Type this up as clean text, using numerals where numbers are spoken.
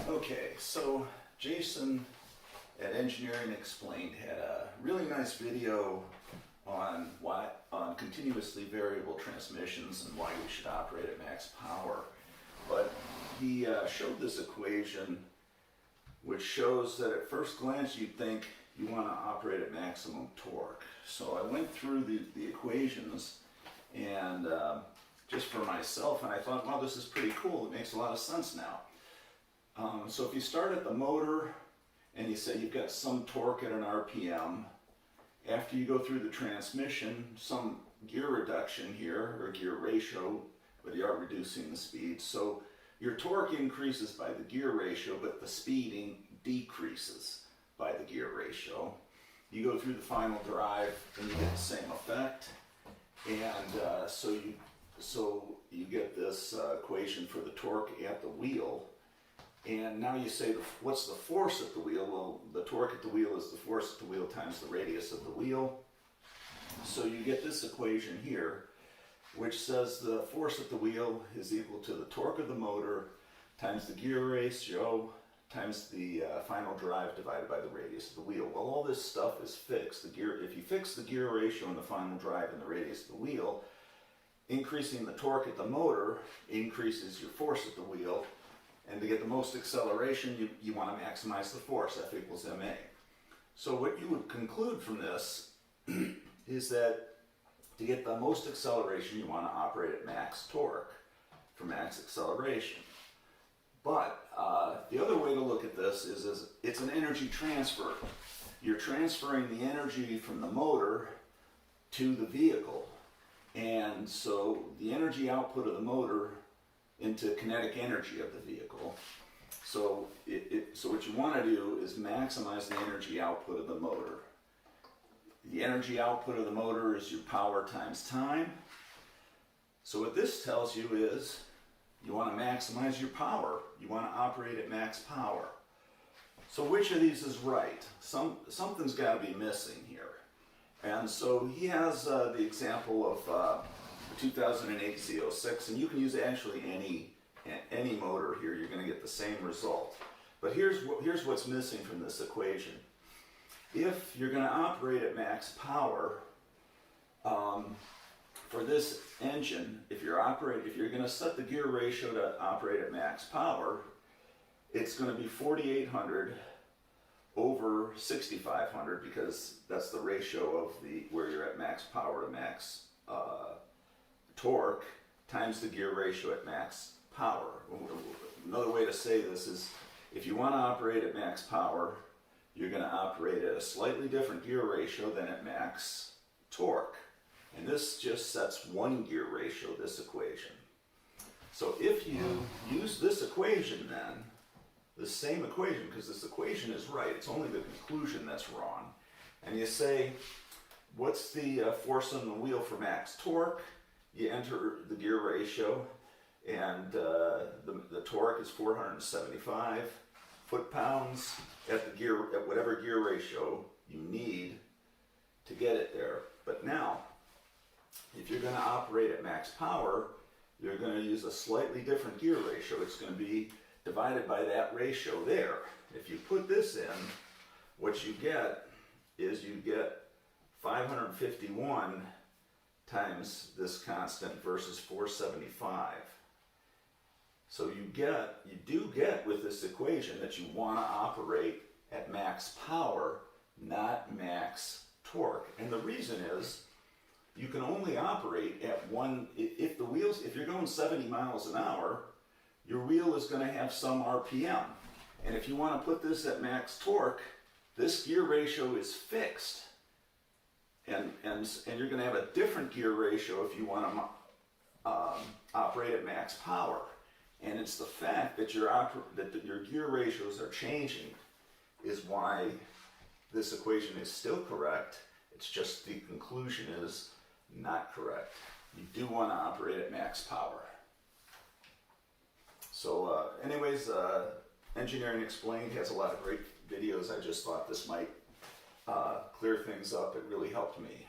Okay, so Jason at Engineering Explained had a really nice video on continuously variable transmissions and why we should operate at max power. But he showed this equation which shows that at first glance you'd think you want to operate at maximum torque. So I went through the equations and just for myself, and I thought, wow, this is pretty cool. It makes a lot of sense now. So if you start at the motor and you say you've got some torque at an RPM, after you go through the transmission, some gear reduction here, or gear ratio, but you are reducing the speed. So your torque increases by the gear ratio, but the speeding decreases by the gear ratio. You go through the final drive and you get the same effect. And so you get this equation for the torque at the wheel. And now you say, what's the force at the wheel? Well, the torque at the wheel is the force at the wheel times the radius of the wheel. So you get this equation here, which says the force at the wheel is equal to the torque of the motor times the gear ratio times the final drive divided by the radius of the wheel. Well, all this stuff is fixed. If you fix the gear ratio and the final drive and the radius of the wheel, increasing the torque at the motor increases your force at the wheel. And to get the most acceleration, you want to maximize the force, F equals ma. So what you would conclude from this is that to get the most acceleration, you want to operate at max torque for max acceleration. But the other way to look at this is it's an energy transfer. You're transferring the energy from the motor to the vehicle. And so the energy output of the motor into kinetic energy of the vehicle. So what you want to do is maximize the energy output of the motor. The energy output of the motor is your power times time. So what this tells you is you want to maximize your power. You want to operate at max power. So which of these is right? Something's got to be missing here. And so he has the example of 2008 Z06, and you can use actually any motor here. You're going to get the same result. But here's what's missing from this equation. If you're going to operate at max power for this engine, if you're going to set the gear ratio to operate at max power, it's going to be 4,800 over 6,500 because that's the ratio of where you're at max power to max torque times the gear ratio at max power. Another way to say this is if you want to operate at max power, you're going to operate at a slightly different gear ratio than at max torque. And this just sets one gear ratio, this equation. So if you use this equation then, the same equation, because this equation is right, it's only the conclusion that's wrong, and you say, what's the force on the wheel for max torque? You enter the gear ratio, and the torque is 475 foot-pounds at whatever gear ratio you need to get it there. But now, if you're going to operate at max power, you're going to use a slightly different gear ratio. It's going to be divided by that ratio there. If you put this in, what you get is you get 551 times this constant versus 475. So you do get with this equation that you want to operate at max power, not max torque. And the reason is you can only operate at if you're going 70 miles an hour, your wheel is going to have some RPM. And if you want to put this at max torque, this gear ratio is fixed. And you're going to have a different gear ratio if you want to operate at max power. And it's the fact that your gear ratios are changing is why this equation is still correct. It's just the conclusion is not correct. You do want to operate at max power. So anyways, Engineering Explained has a lot of great videos. I just thought this might clear things up. It really helped me.